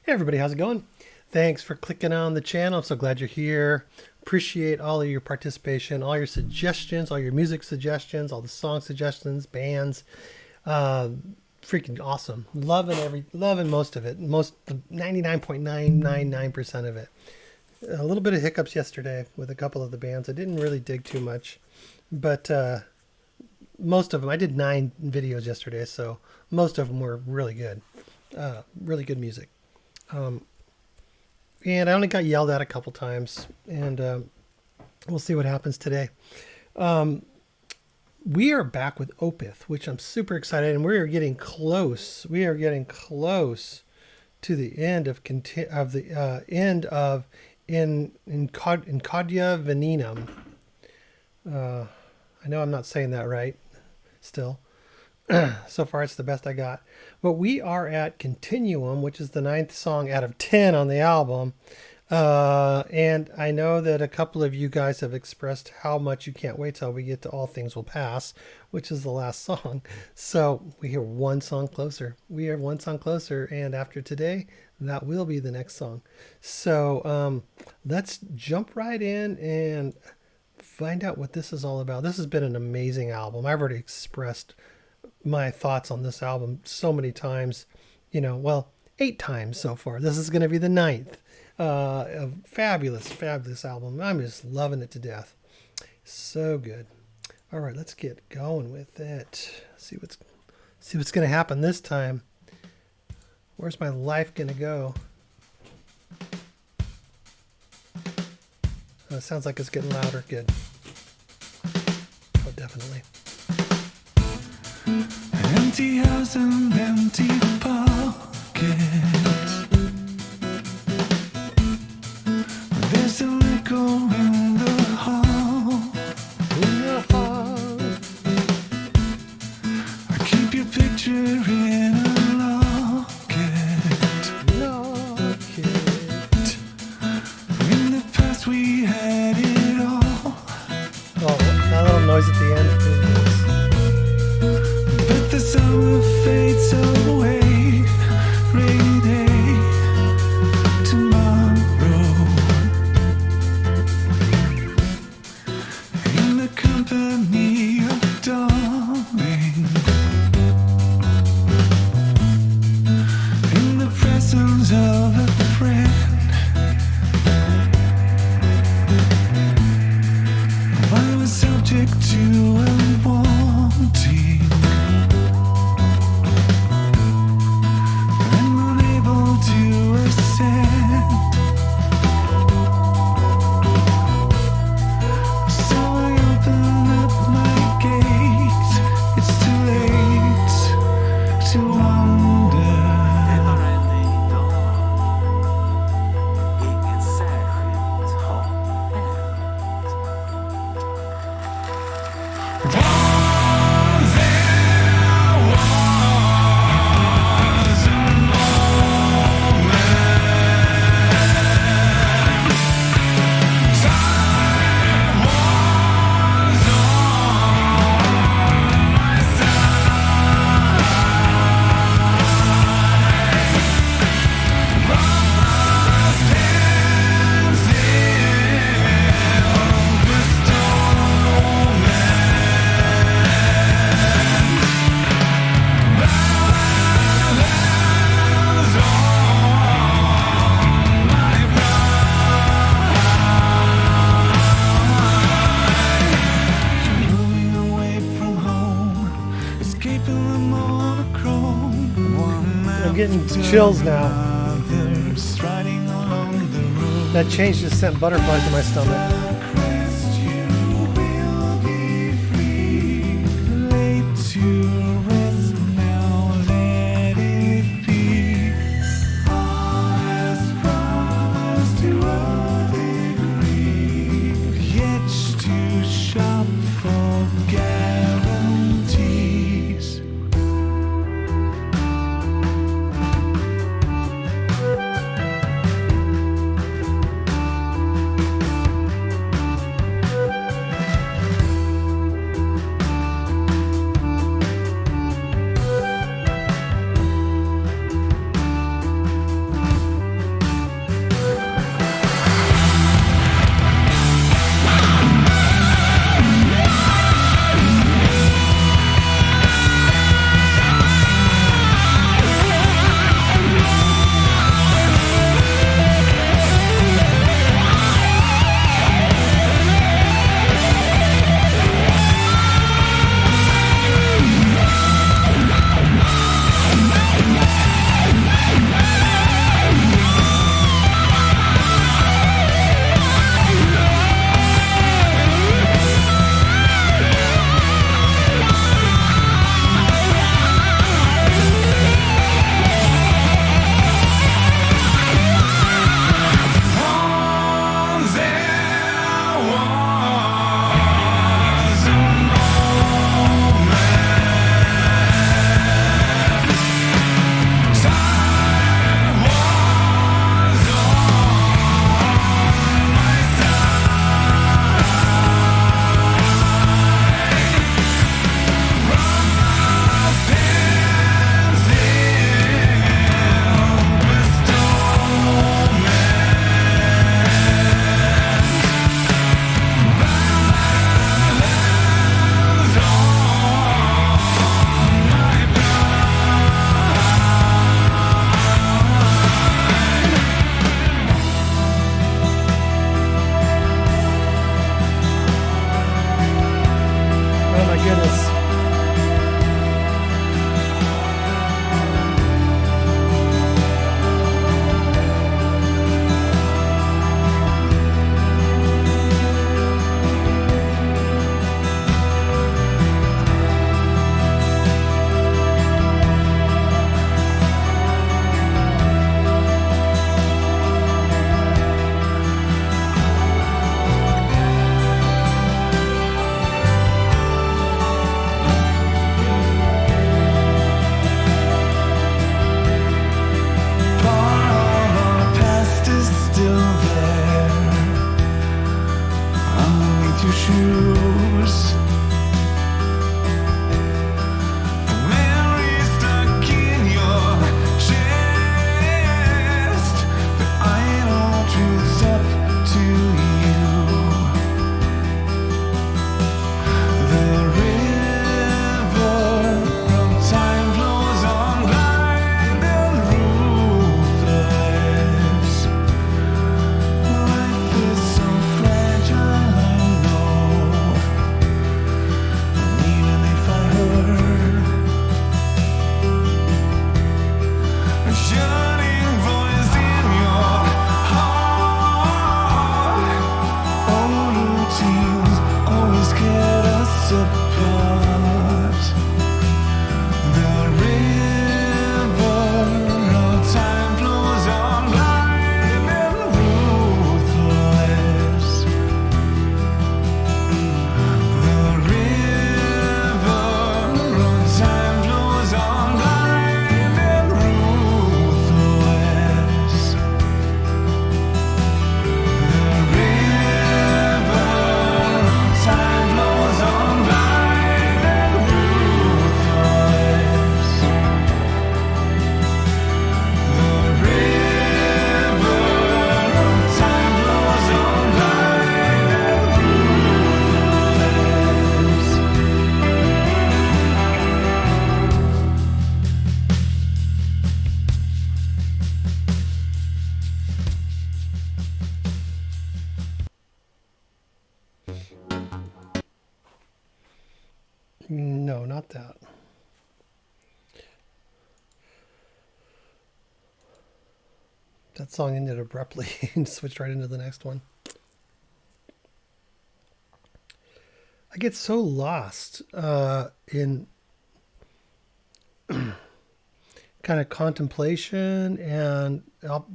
Hey everybody, how's it going? Thanks for clicking on the channel. I'm so glad you're here. Appreciate all of your participation, all your suggestions, all your music suggestions, all the song suggestions, bands. Freaking awesome. Loving most of it. 99.999% of it. A little bit of hiccups yesterday with a couple of the bands. I didn't really dig too much, but most of them, I did 9 videos yesterday, so most of them were really good. Really good music. And I only got yelled at a couple times, and we'll see what happens today. We are back with Opeth, which I'm super excited, and we are getting close. We are getting close to the end of Incardia Venenum. I know I'm not saying that right still. So far, it's the best I got. But we are at Continuum, which is the 9th song out of 10 on the album. And I know that a couple of you guys have expressed how much you can't wait till we get to All Things Will Pass, which is the last song. So we are one song closer. We are one song closer. And after today, that will be the next song. So let's jump right in and find out what this is all about. This has been an amazing album. I've already expressed my thoughts on this album so many times, 8 times so far. This is going to be the 9th. A fabulous album. I'm just loving it to death. So good. All right, let's get going with it. See what's going to happen this time. Where's my life going to go? Oh, it sounds like it's getting louder. Good. Oh, definitely. Empty house and empty pockets. There's an echo in the hall. I keep your picture in a locket. In the past we had it all. Oh, that little noise at the end. The summer fades away, rainy day, tomorrow. In the company of darling, in the presence of a friend, I was subject to a wanting. Getting chills now. That change just sent butterflies to my stomach. about that. That song ended abruptly and switched right into the next one. I get so lost in kind of contemplation and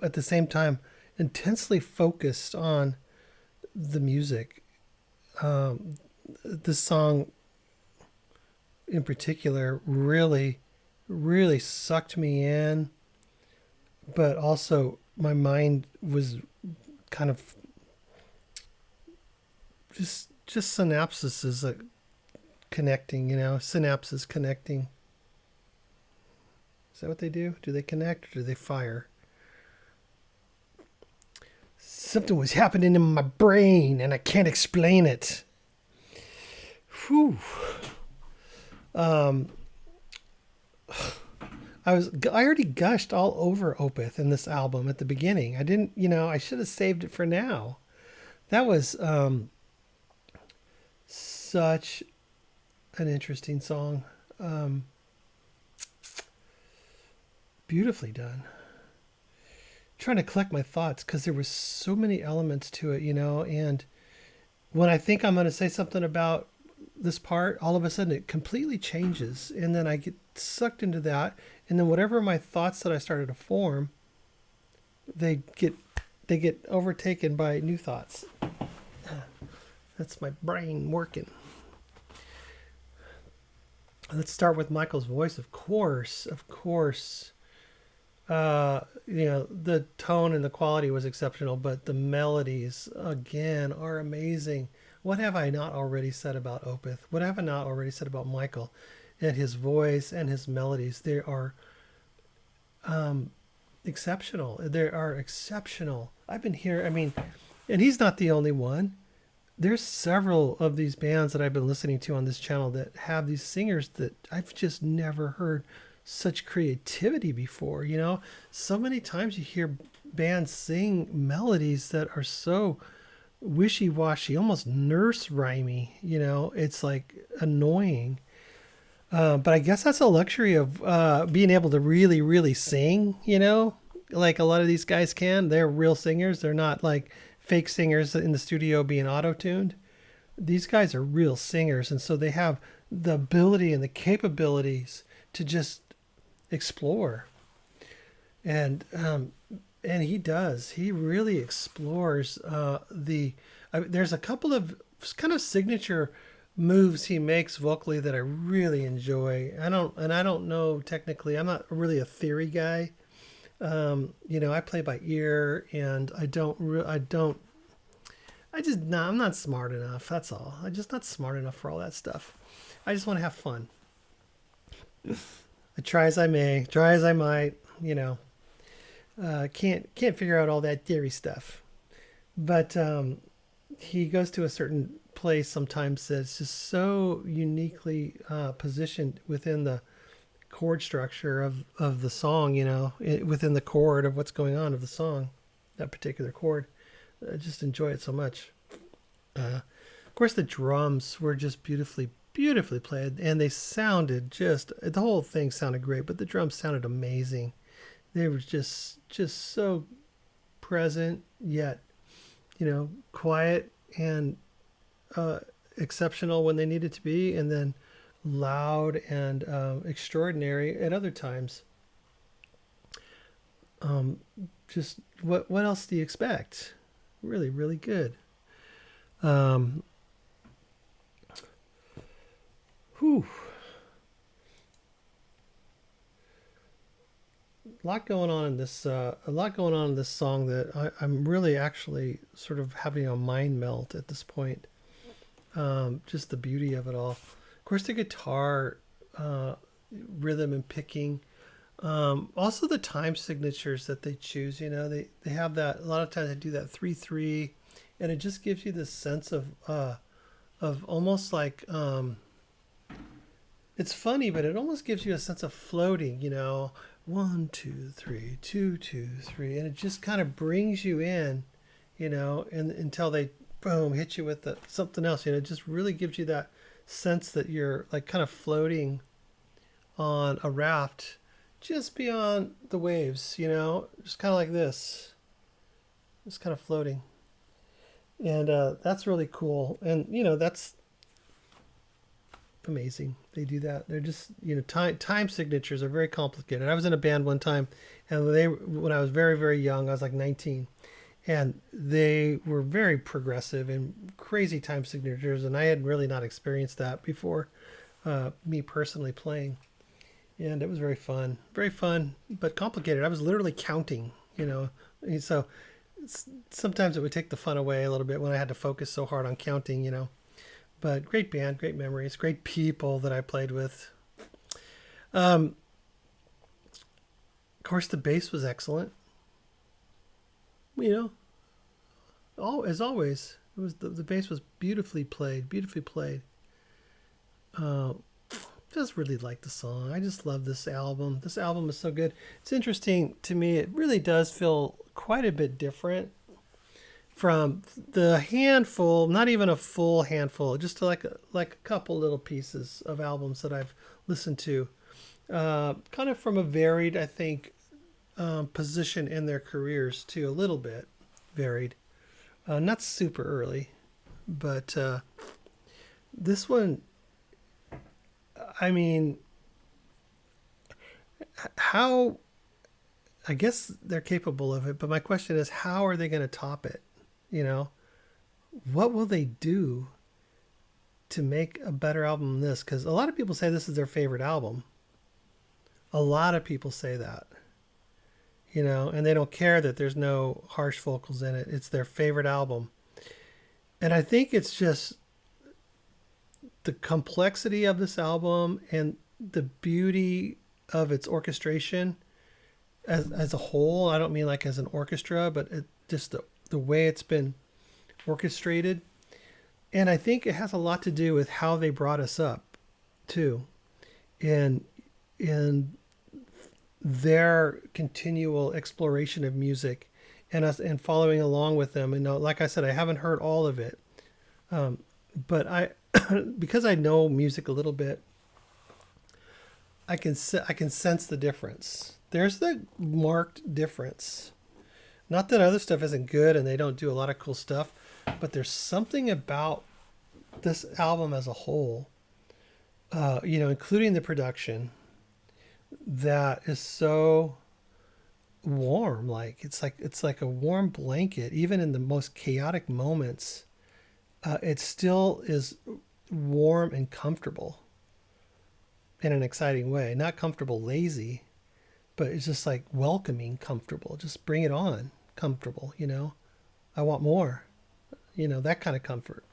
at the same time intensely focused on the music. This song in particular really, really sucked me in, but also my mind was kind of just synapses is connecting, synapses connecting. Is that what they do? Do they connect or do they fire? Something was happening in my brain and I can't explain it. Whew. I already gushed all over Opeth in this album at the beginning. I didn't, I should have saved it for now. That was such an interesting song. Beautifully done. Trying to collect my thoughts because there were so many elements to it, and when I think I'm going to say something about this part, all of a sudden it completely changes, and then I get sucked into that, and then whatever my thoughts that I started to form, they get overtaken by new thoughts. That's my brain working. Let's start with Michael's voice, of course. The tone and the quality was exceptional, but the melodies again are amazing. What have I not already said about Opeth? What have I not already said about Michael and his voice and his melodies? They are exceptional. They are exceptional. I've been here. And he's not the only one. There's several of these bands that I've been listening to on this channel that have these singers that I've just never heard such creativity before. So many times you hear bands sing melodies that are so wishy-washy, almost nurse rhymey. It's like annoying. But I guess that's a luxury of being able to really, really sing. Like a lot of these guys can. They're real singers. They're not like fake singers in the studio being auto-tuned. These guys are real singers, and so they have the ability and the capabilities to just explore. And he does. He really explores there's a couple of kind of signature moves he makes vocally that I really enjoy. I don't know technically. I'm not really a theory guy. I play by ear, and I'm not smart enough. That's all. I'm just not smart enough for all that stuff. I just want to have fun. I try as I might, can't figure out all that theory stuff. But he goes to a certain place sometimes that's just so uniquely positioned within the chord structure of the song, within the chord of what's going on of the song, that particular chord. I just enjoy it so much. Of course, the drums were just beautifully played, and they sounded the whole thing sounded great, but the drums sounded amazing. They were just so present, yet, quiet and exceptional when they needed to be, and then loud and extraordinary at other times. Just what else do you expect? Really, really good. Whew. A lot going on in this song that I'm really actually sort of having a mind melt at this point. Just the beauty of it all. Of course, the guitar rhythm and picking. Also the time signatures that they choose. They have that. A lot of times they do that 3/3, and it just gives you this sense of almost like it's funny, but it almost gives you a sense of floating. 1, 2, 3, 2, 2, 3, and it just kind of brings you in, and until they boom hit you with something else. It just really gives you that sense that you're like kind of floating on a raft just beyond the waves, just kind of like this, just kind of floating. And that's really cool. And, that's amazing. They do that. They're just, time signatures are very complicated. I was in a band one time, and when I was very, very young, I was like 19, and they were very progressive and crazy time signatures, and I had really not experienced that before, me personally playing. And it was very fun, but complicated. I was literally counting, and so sometimes it would take the fun away a little bit when I had to focus so hard on counting. But great band, great memories, great people that I played with. Of course, the bass was excellent. You know, as always, it was the bass was beautifully played, beautifully played. Uh, just really like the song. I just love this album. This album is so good. It's interesting to me. It really does feel quite a bit different from the handful, not even a full handful, just like a couple little pieces of albums that I've listened to. Kind of from a varied, I think, position in their careers too, a little bit varied. Not super early, but this one, I mean, how, I guess they're capable of it, but my question is, how are they going to top it? What will they do to make a better album than this? Because a lot of people say this is their favorite album. A lot of people say that, and they don't care that there's no harsh vocals in it. It's their favorite album. And I think it's just the complexity of this album and the beauty of its orchestration as a whole. I don't mean like as an orchestra, but just the way it's been orchestrated. And I think it has a lot to do with how they brought us up too, in their continual exploration of music and us and following along with them. And like I said, I haven't heard all of it, but I because I know music a little bit, I can sense the difference. There's the marked difference. Not that other stuff isn't good and they don't do a lot of cool stuff, but there's something about this album as a whole, including the production, that is so warm. It's like a warm blanket. Even in the most chaotic moments, it still is warm and comfortable in an exciting way. Not comfortable, lazy, but it's just like welcoming, comfortable. Just bring it on, comfortable. I want more. That kind of comfort.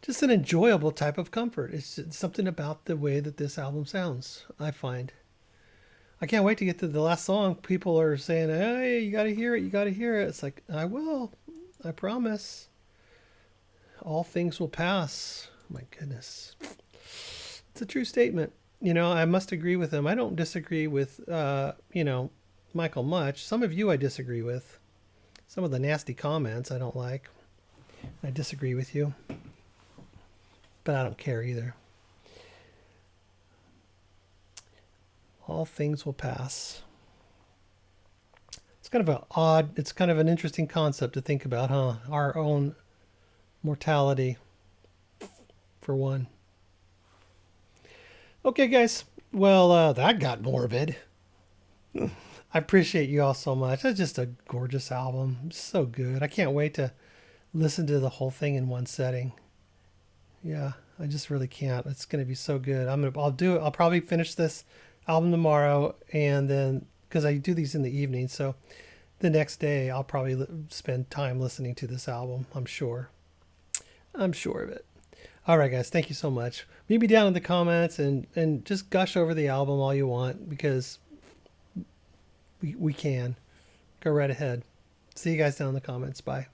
Just an enjoyable type of comfort. It's something about the way that this album sounds, I find. I can't wait to get to the last song. People are saying, hey, you got to hear it. You got to hear it. It's like, I will. I promise. All things will pass. My goodness. It's a true statement. I must agree with him. I don't disagree with, Michael much. Some of you I disagree with. Some of the nasty comments I don't like. I disagree with you. But I don't care either. All things will pass. It's kind of an interesting concept to think about, huh? Our own mortality, for one. Okay, guys. Well, that got morbid. I appreciate you all so much. That's just a gorgeous album. So good. I can't wait to listen to the whole thing in one setting. Yeah, I just really can't. It's going to be so good. I'll probably finish this album tomorrow, and then because I do these in the evening, so the next day I'll probably spend time listening to this album. I'm sure of it. All right, guys, thank you so much. Meet me down in the comments and just gush over the album all you want, because we can. Go right ahead. See you guys down in the comments. Bye.